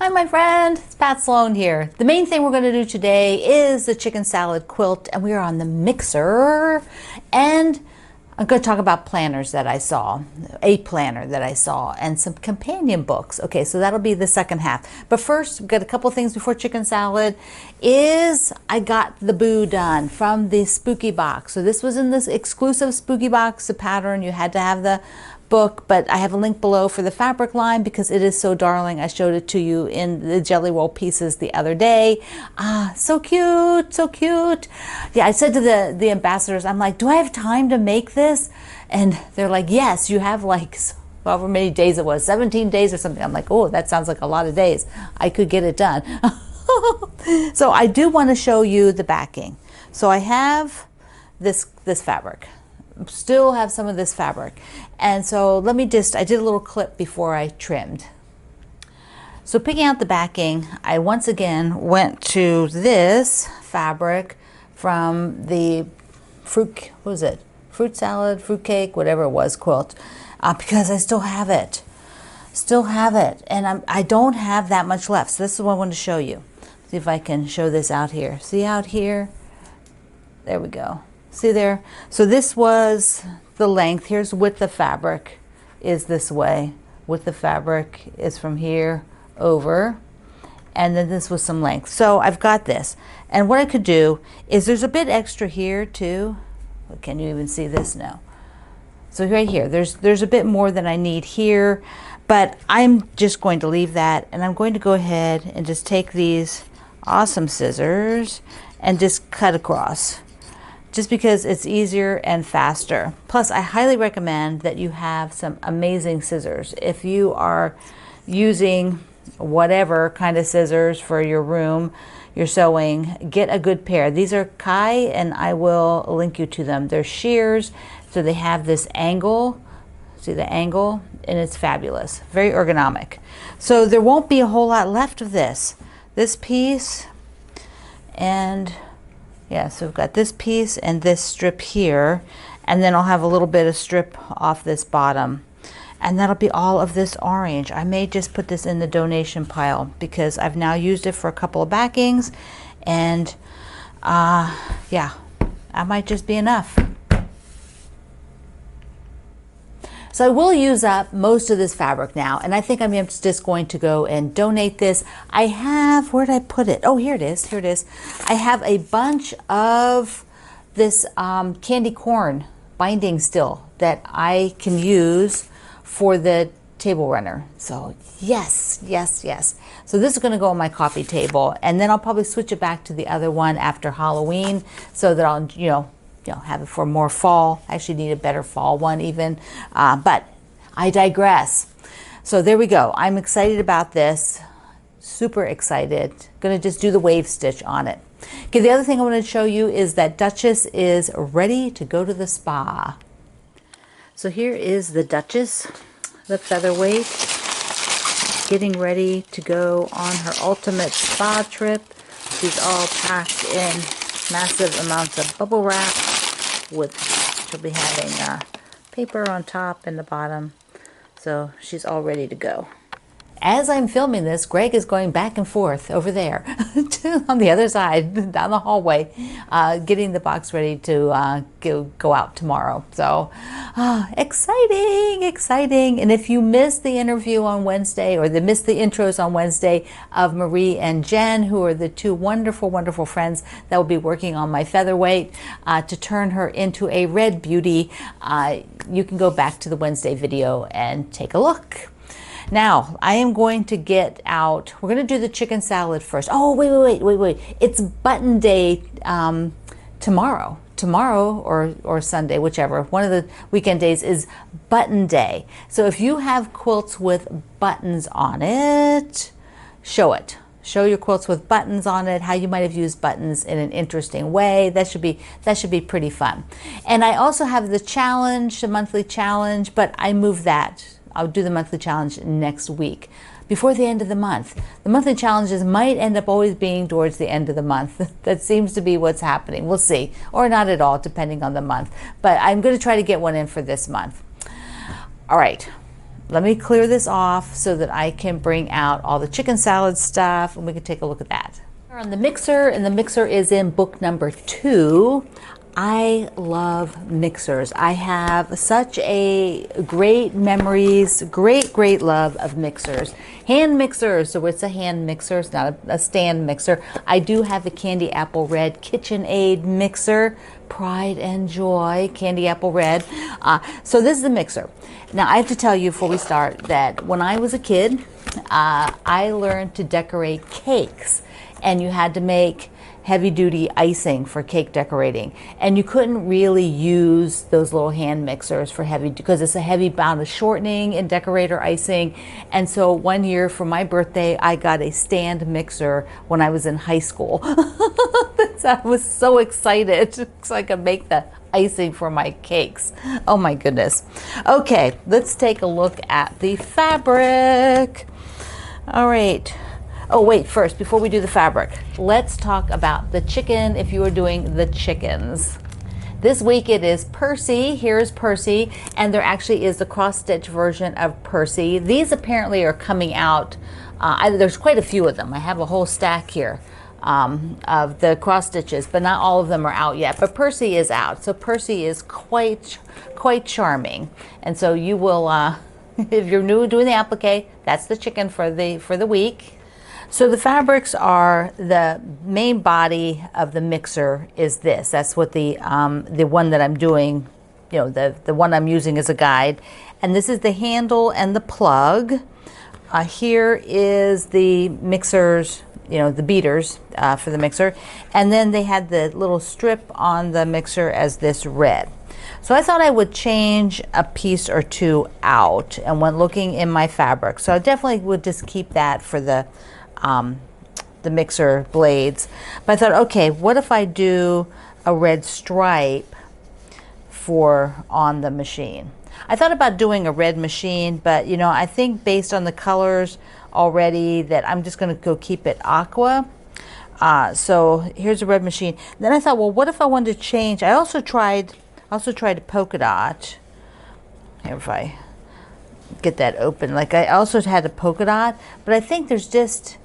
Hi, my friend. It's Pat Sloan here. The main thing we're going to do today is the chicken salad quilt, and we are on the mixer. And I'm going to talk about planners that I saw, a planner that I saw, and some companion books. Okay, so that'll be the second half. But first, we've got a couple things before chicken salad. I got the boo done from the spooky box. So this was in this exclusive spooky box, the pattern. You had to have the book, but I have a link below for the fabric line because it is so darling. I showed it to you in the jelly roll pieces the other day. So cute, so cute. Yeah, I said to the ambassadors, I'm like, do I have time to make this? And they're like, yes, you have like however many days it was, 17 days or something. I'm like, oh, that sounds like a lot of days. I could get it done. So I do want to show you the backing. So I have this fabric. Still have some of this fabric, and so I did a little clip before I trimmed. So picking out the backing, I once again went to this fabric from the fruit salad, fruit cake, whatever it was, quilt, because I still have it, and I don't have that much left. So this is what I want to show you. See if I can show this out here. See out here? There we go. See there? So this was the length. Here's width of fabric is this way. Width of fabric is from here over. And then this was some length. So I've got this. And what I could do is there's a bit extra here too. Can you even see this now? So right here, there's a bit more than I need here, but I'm just going to leave that, and I'm going to go ahead and just take these awesome scissors and just cut across. Just because it's easier and faster. Plus, I highly recommend that you have some amazing scissors. If you are using whatever kind of scissors for your room, your sewing, get a good pair. These are Kai, and I will link you to them. They're shears, so they have this angle. See the angle? And it's fabulous. Very ergonomic. So there won't be a whole lot left of this. This piece, and yeah, so we've got this piece and this strip here, and then I'll have a little bit of strip off this bottom, and that'll be all of this orange. I may just put this in the donation pile because I've now used it for a couple of backings, and yeah, that might just be enough. So I will use up most of this fabric now, and I think I'm just going to go and donate this. I have, where did I put it? Oh, here it is, here it is. I have a bunch of this candy corn binding still that I can use for the table runner. So yes, yes, yes. So this is gonna go on my coffee table, and then I'll probably switch it back to the other one after Halloween so that I'll, have it for more fall. I actually need a better fall one even, but I digress. So there we go. I'm excited about this, super excited. Gonna just do the wave stitch on it. Okay, the other thing I want to show you is that Duchess is ready to go to the spa. So here is the Duchess, the featherweight, getting ready to go on her ultimate spa trip. She's all packed in massive amounts of bubble wrap. She'll be having paper on top and the bottom, so she's all ready to go. As I'm filming this, Greg is going back and forth over there on the other side, down the hallway, getting the box ready to go out tomorrow. So exciting, exciting. And if you missed the interview on Wednesday, or missed the intros on Wednesday of Marie and Jen, who are the two wonderful, wonderful friends that will be working on my featherweight to turn her into a red beauty, you can go back to the Wednesday video and take a look. Now, I am going to get out, we're going to do the chicken salad first. Oh, wait. It's button day tomorrow or Sunday, whichever. One of the weekend days is button day. So if you have quilts with buttons on it, show it. Show your quilts with buttons on it, how you might have used buttons in an interesting way. That should be pretty fun. And I also have the challenge, the monthly challenge, but I moved that. I'll do the monthly challenge next week, before the end of the month. The monthly challenges might end up always being towards the end of the month. That seems to be what's happening. We'll see, or not at all, depending on the month. But I'm going to try to get one in for this month. All right, let me clear this off so that I can bring out all the chicken salad stuff and we can take a look at that. We're on the mixer, and the mixer is in book number 2. I love mixers. I have such a great memories, great love of mixers. Hand mixers, so it's a hand mixer, it's not a stand mixer. I do have the Candy Apple Red KitchenAid mixer, pride and joy, Candy Apple Red. So this is the mixer. Now I have to tell you before we start that when I was a kid, I learned to decorate cakes, and you had to make heavy-duty icing for cake decorating, and you couldn't really use those little hand mixers for heavy, because it's a heavy bound of shortening in decorator icing. And so one year for my birthday, I got a stand mixer when I was in high school. I was so excited so I could make the icing for my cakes. Oh my goodness. Okay, let's take a look at the fabric. All right. Oh wait, first, before we do the fabric, let's talk about the chicken if you are doing the chickens. This week it is Percy. Here's Percy, and there actually is the cross-stitch version of Percy. These apparently are coming out. There's quite a few of them. I have a whole stack here of the cross stitches, but not all of them are out yet. But Percy is out, so Percy is quite charming. And so you will, if you're new doing the applique, that's the chicken for the week. So the fabrics are, the main body of the mixer is this. That's what the one that I'm doing, the one I'm using as a guide. And this is the handle and the plug. Here is the mixers, the beaters for the mixer. And then they had the little strip on the mixer as this red. So I thought I would change a piece or two out and went looking in my fabric. So I definitely would just keep that for the mixer blades. But I thought, okay, what if I do a red stripe on the machine? I thought about doing a red machine, but I think based on the colors already that I'm just going to go keep it aqua. So here's a red machine. Then I thought, well, what if I wanted to change? I also tried a polka dot. Here, if I get that open, like I also had a polka dot, but I think it's just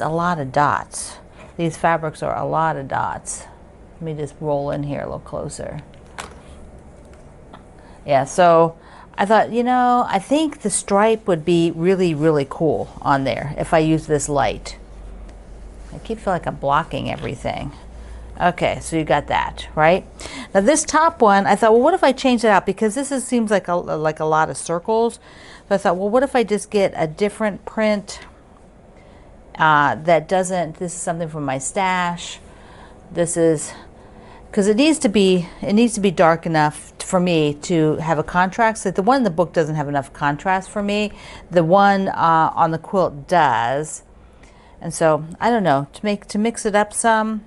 a lot of dots. These fabrics are a lot of dots. Let me just roll in here a little closer. Yeah, so I thought, I think the stripe would be really cool on there if I use this light. I keep feeling like I'm blocking everything. Okay, so you got that, right? Now this top one, I thought, well, what if I change it out? Because seems like a lot of circles. So I thought, well, what if I just get a different print that doesn't, this is something from my stash. This is, because it needs to be dark enough for me to have a contrast. So the one in the book doesn't have enough contrast for me. The one on the quilt does. And so, I don't know, to mix it up some,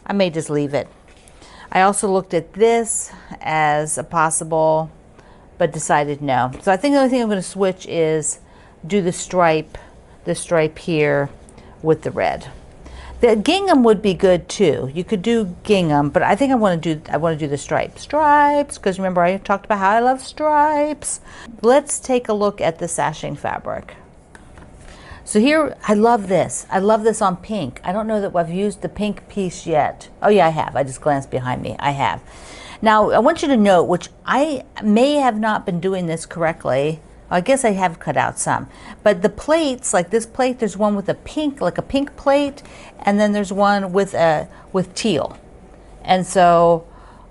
I may just leave it. I also looked at this as a possible, but decided no. So I think the only thing I'm going to switch is do the stripe here with the red. The gingham would be good too. You could do gingham, but I think I want to do the stripes, because remember I talked about how I love stripes. Let's take a look at the sashing fabric. So here, I love this. I love this on pink. I don't know that I've used the pink piece yet. Oh yeah, I have. I just glanced behind me. I have. Now, I want you to note, which I may have not been doing this correctly. I guess I have cut out some. But the plates, like this plate, there's one with a pink plate, and then there's one with teal. And so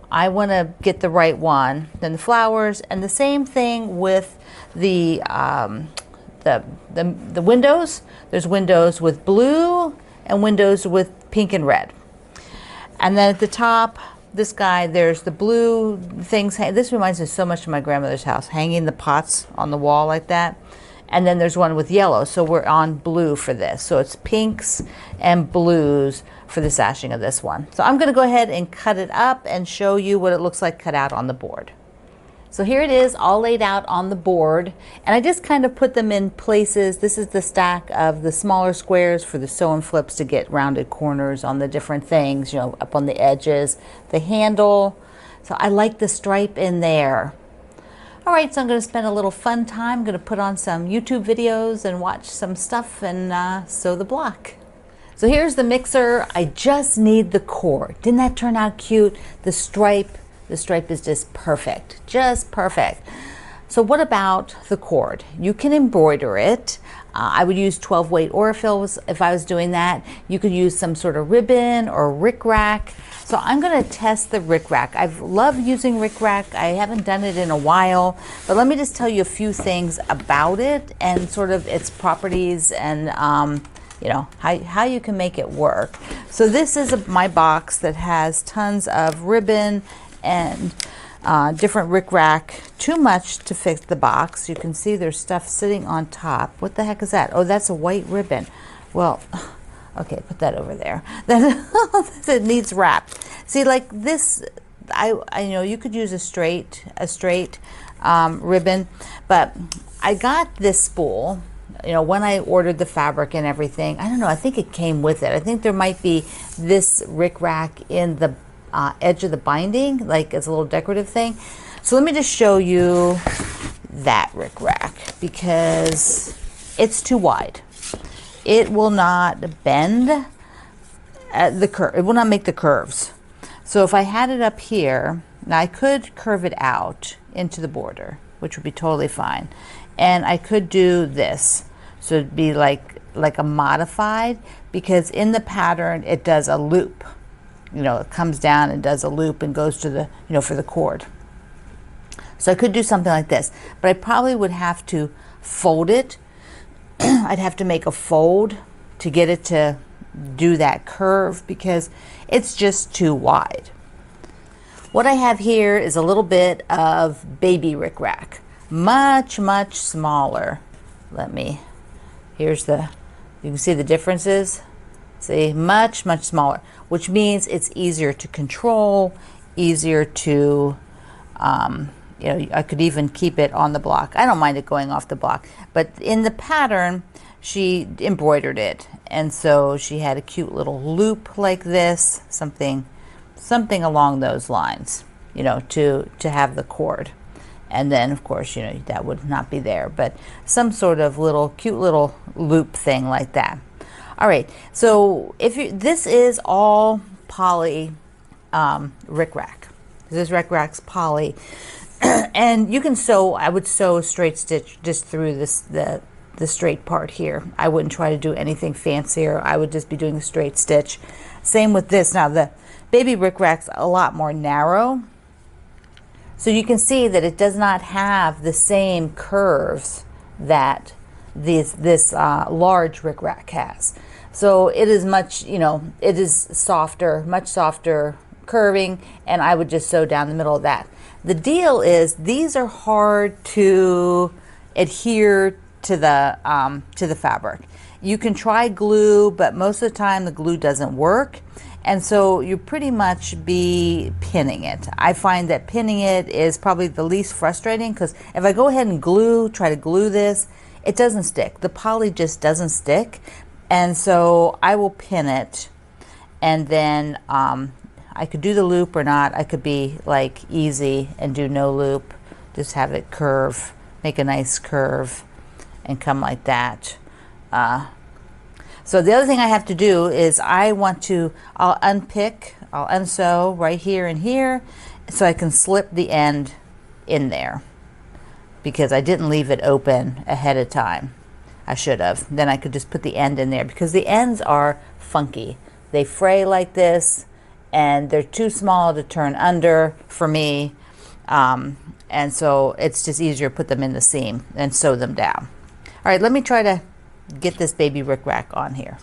I want to get the right one. Then the flowers, and the same thing with the windows. There's windows with blue and windows with pink and red. And then at the top, this guy, there's the blue things. This reminds me so much of my grandmother's house, hanging the pots on the wall like that. And then there's one with yellow, so we're on blue for this. So it's pinks and blues for the sashing of this one. So I'm going to go ahead and cut it up and show you what it looks like cut out on the board. So here it is, all laid out on the board, and I just kind of put them in places. This is the stack of the smaller squares for the sew and flips to get rounded corners on the different things, up on the edges, the handle. So I like the stripe in there. All right, so I'm going to spend a little fun time. I'm going to put on some YouTube videos and watch some stuff and sew the block. So here's the mixer. I just need the cord. Didn't that turn out cute? The stripe is just perfect, just perfect. So what about the cord? You can embroider it. I would use 12 weight Orifills if I was doing that. You could use some sort of ribbon or rickrack. So I'm going to test the rickrack. I've loved using rickrack. I haven't done it in a while, but let me just tell you a few things about it and sort of its properties and you know, how you can make it work. So this is my box that has tons of ribbon and different rickrack. Too much to fix the box. You can see there's stuff sitting on top. What the heck is that? Oh, that's a white ribbon. Well, okay, put that over there. It needs wrap. See, like this, I know you could use a straight ribbon, but I got this spool. You know, when I ordered the fabric and everything, I don't know, I think it came with it. I think there might be this rickrack in the edge of the binding, like as a little decorative thing. So let me just show you that rickrack because it's too wide. It will not bend at the curve. It will not make the curves. So if I had it up here, now I could curve it out into the border, which would be totally fine. And I could do this. So it'd be like a modified, because in the pattern it does a loop. You know, it comes down and does a loop and goes to the, you know, for the cord. So I could do something like this, but I probably would have to fold it. I'd have to make a fold to get it to do that curve because it's just too wide. What I have here is a little bit of baby rickrack, much smaller. Here's you can see the differences. See, much smaller, which means it's easier to control, easier to, you know, I could even keep it on the block. I don't mind it going off the block, but in the pattern, she embroidered it. And so she had a cute little loop like this, something along those lines, you know, to have the cord. And then of course, you know, that would not be there, but some sort of cute little loop thing like that. All right, so this is all poly rickrack. This rickrack's poly, and you can sew. I would sew a straight stitch just through the straight part here. I wouldn't try to do anything fancier. I would just be doing a straight stitch. Same with this. Now the baby rickrack's a lot more narrow, so you can see that it does not have the same curves that this large rickrack has. So it is much, you know, it is softer, much softer curving, and I would just sew down the middle of that. The deal is these are hard to adhere to the fabric. You can try glue, but most of the time the glue doesn't work, and so you pretty much be pinning it. I find that pinning it is probably the least frustrating, because if I go ahead and try to glue this, it doesn't stick. The poly just doesn't stick. And so I will pin it, and then I could do the loop or not. I could be like easy and do no loop, just have it curve, make a nice curve and come like that. So the other thing I have to do is I'll unsew right here and here so I can slip the end in there, because I didn't leave it open ahead of time. I should have. Then I could just put the end in there, because the ends are funky. They fray like this, and they're too small to turn under for me. And so it's just easier to put them in the seam and sew them down. All right, let me try to get this baby rickrack on here.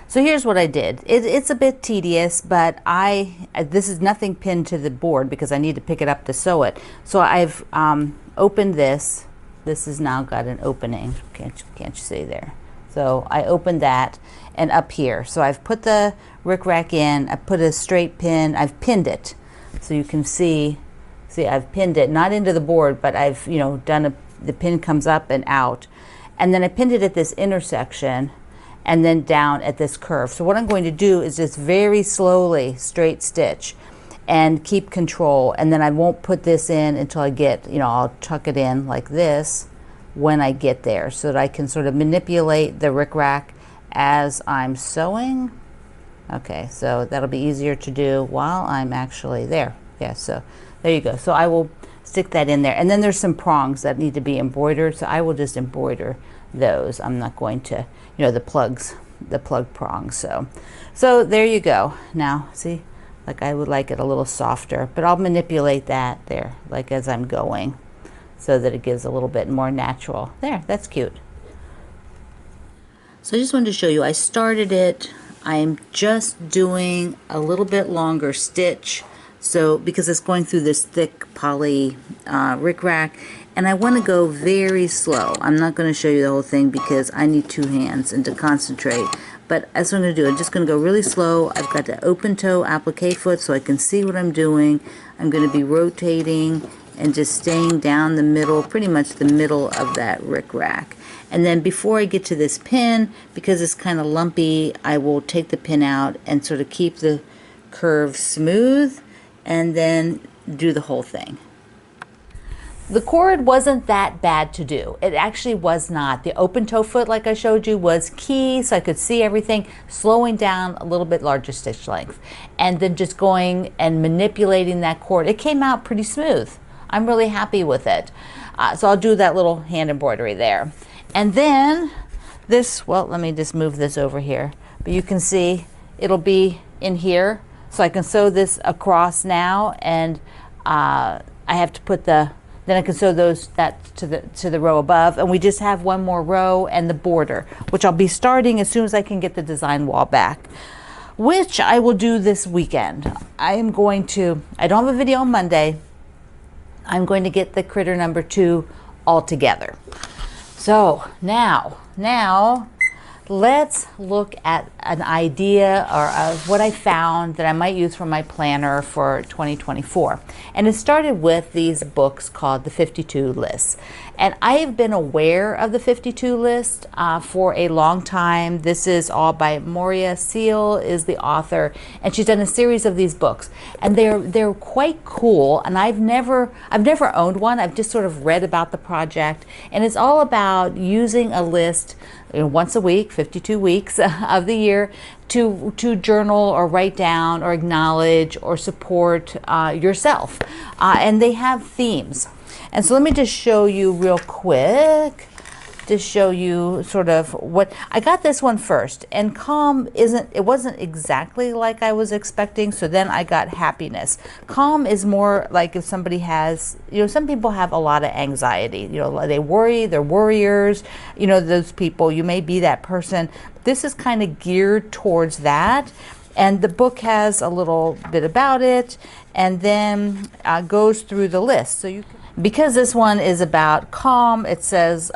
So here's what I did. It's a bit tedious, but this is nothing pinned to the board because I need to pick it up to sew it. So I've opened this. This has now got an opening. Can't you see there? So I opened that, and up here. So I've put the rickrack in. I put a straight pin. I've pinned it, so you can see. I've pinned it not into the board, but I've done the pin comes up and out, and then I pinned it at this intersection, and then down at this curve. So what I'm going to do is just very slowly straight stitch. and keep control. And then I won't put this in until I get, I'll tuck it in like this when I get there, so that I can sort of manipulate the rickrack as I'm sewing. Okay, so that'll be easier to do while I'm actually there. Yeah, so there you go. So I will stick that in there. And then there's some prongs that need to be embroidered, so I will just embroider those. I'm not going to, the plug prongs. So there you go. Now, see, like I would like it a little softer, but I'll manipulate that there, like as I'm going, so that it gives a little bit more natural. There, that's cute. So I just wanted to show you, I started it. I'm just doing a little bit longer stitch, so because it's going through this thick poly rickrack, and I want to go very slow. I'm not going to show you the whole thing because I need two hands and to concentrate, but that's what I'm going to do. I'm just going to go really slow. I've got the open toe applique foot so I can see what I'm doing. I'm going to be rotating and just staying down the middle, pretty much the middle of that rickrack. And then before I get to this pin, because it's kind of lumpy, I will take the pin out and sort of keep the curve smooth and then do the whole thing. The cord wasn't that bad to do. It actually was not. The open toe foot, like I showed you, was key, so I could see everything, slowing down a little bit larger stitch length. And then just going and manipulating that cord. It came out pretty smooth. I'm really happy with it. So I'll do that little hand embroidery there. And then this, well, let me just move this over here. But you can see it'll be in here. So I can sew this across now, and I have to put then I can sew that to the row above, and we just have one more row and the border, which I'll be starting as soon as I can get the design wall back, which I will do this weekend. I don't have a video on Monday. I'm going to get the critter number 2 all together. So now let's look at an idea or what I found that I might use for my planner for 2024. And it started with these books called the 52 lists. And I have been aware of the 52 list for a long time. This is all by Moria Seal is the author, and she's done a series of these books. And they're quite cool, and I've never owned one. I've just sort of read about the project, and it's all about using a list once a week, 52 weeks of the year, to journal or write down or acknowledge or support yourself. And they have themes. And so let me just show you real quick, to show you sort of what I got. This one first, and calm wasn't exactly like I was expecting, so then I got happiness. Calm is more like if somebody has, some people have a lot of anxiety, they worry, they're worriers, those people, you may be that person. This is kind of geared towards that, and the book has a little bit about it, and then goes through the list. So you can, because this one is about calm, it says,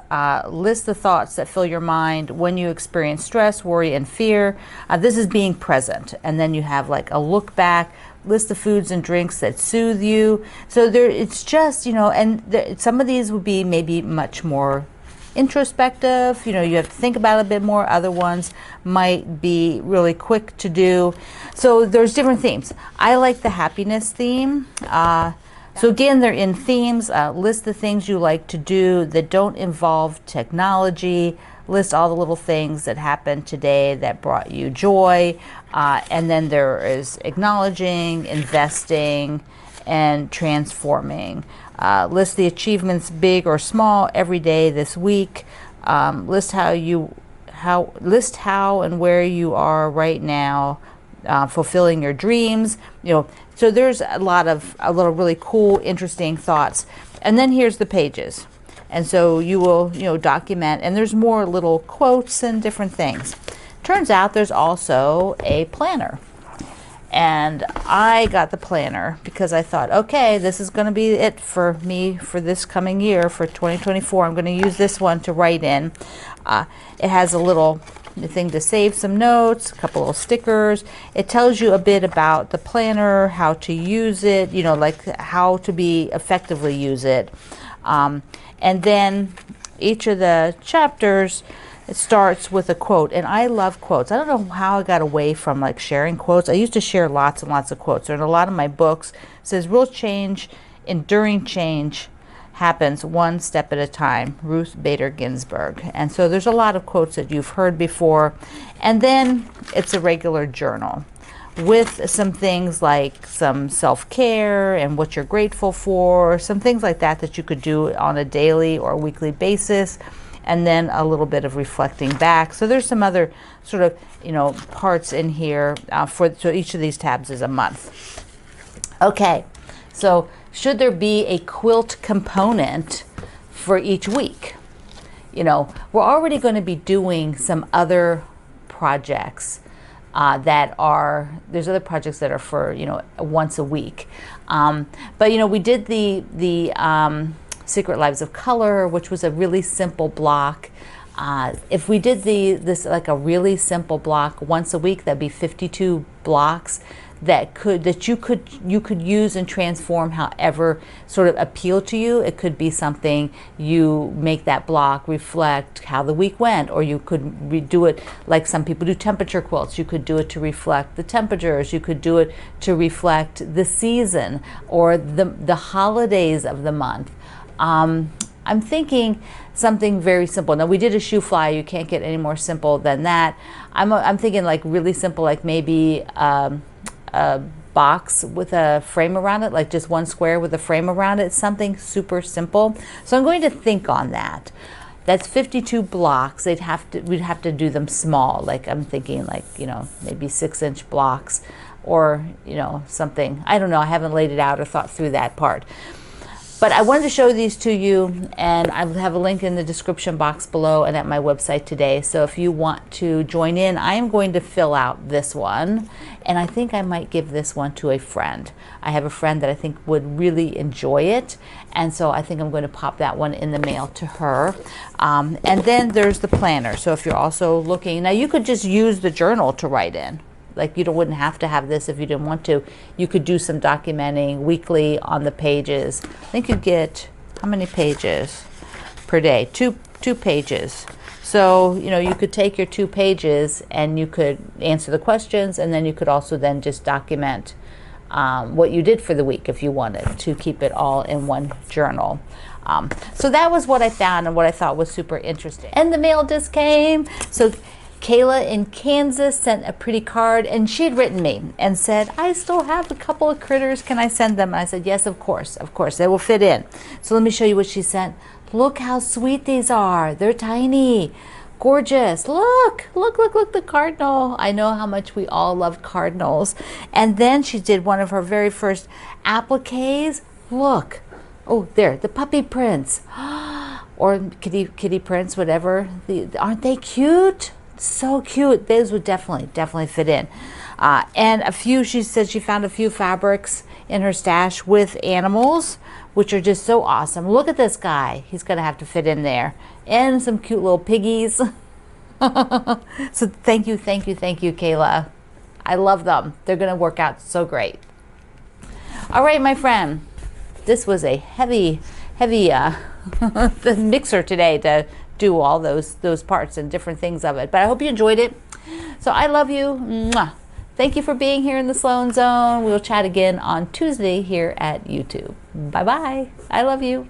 list the thoughts that fill your mind when you experience stress, worry, and fear. This is being present. And then you have like a look back, list the foods and drinks that soothe you. So it's just, and some of these would be maybe much more introspective. You have to think about it a bit more. Other ones might be really quick to do. So there's different themes. I like the happiness theme. So again, they're in themes. List the things you like to do that don't involve technology. List all the little things that happened today that brought you joy. And then there is acknowledging, investing, and transforming. List the achievements, big or small, every day this week. List how and where you are right now, fulfilling your dreams. So there's a lot of really cool, interesting thoughts. And then here's the pages. And so you will, document, and there's more little quotes and different things. Turns out there's also a planner. And I got the planner because I thought, okay, this is going to be it for me for this coming year, for 2024. I'm going to use this one to write in. It has a little thing to save some notes, a couple of stickers. It tells you a bit about the planner, how to use it, like how to effectively use it. And then each of the chapters it starts with a quote, and I love quotes. I don't know how I got away from like sharing quotes. I used to share lots and lots of quotes. In a lot of my books, it says real change, enduring change happens one step at a time. Ruth Bader Ginsburg. And so there's a lot of quotes that you've heard before. And then it's a regular journal with some things like some self-care and what you're grateful for, some things like that that you could do on a daily or weekly basis, and then a little bit of reflecting back. So there's some other sort of, parts in here so each of these tabs is a month. Okay, so should there be a quilt component for each week? We're already going to be doing some other projects there's other projects that are for, once a week. But, we did the Secret Lives of Color, which was a really simple block. If we did this like a really simple block once a week, that'd be 52 blocks that you could use and transform however sort of appeal to you. It could be something you make that block reflect how the week went, or you could redo it like some people do temperature quilts. You could do it to reflect the temperatures. You could do it to reflect the season or the holidays of the month. I'm thinking something very simple. Now, we did a shoe fly. You can't get any more simple than that. I'm thinking like really simple, like maybe a box with a frame around it, like just one square with a frame around it, something super simple. So I'm going to think on that. That's 52 blocks. We'd have to do them small. Like I'm thinking like, maybe 6-inch blocks or, something. I don't know. I haven't laid it out or thought through that part. But I wanted to show these to you, and I have a link in the description box below and at my website today. So if you want to join in, I am going to fill out this one, and I think I might give this one to a friend. I have a friend that I think would really enjoy it, and so I think I'm going to pop that one in the mail to her. And then there's the planner. So if you're also looking, now you could just use the journal to write in. Like you wouldn't have to have this if you didn't want to. You could do some documenting weekly on the pages. I think you get, how many pages per day? Two pages. So, you could take your 2 pages and you could answer the questions, and then you could also then just document what you did for the week if you wanted to keep it all in one journal. So that was what I found and what I thought was super interesting. And the mail just came. So Kayla in Kansas sent a pretty card, and she had written me and said, I still have a couple of critters. Can I send them? And I said, yes, of course, they will fit in. So let me show you what she sent. Look how sweet these are. They're tiny, gorgeous. Look, the cardinal. I know how much we all love cardinals. And then she did one of her very first appliques. Look, oh, there, the puppy prints or kitty prints, whatever. Aren't they cute? So cute. Those would definitely fit in. And she said she found a few fabrics in her stash with animals, which are just so awesome. Look at this guy. He's going to have to fit in there. And some cute little piggies. So thank you, Kayla. I love them. They're going to work out so great. All right, my friend. This was a heavy the mixer today to do all those parts and different things of it. But I hope you enjoyed it. So I love you. Mwah. Thank you for being here in the Sloan Zone. We'll chat again on Tuesday here at YouTube. Bye-bye. I love you.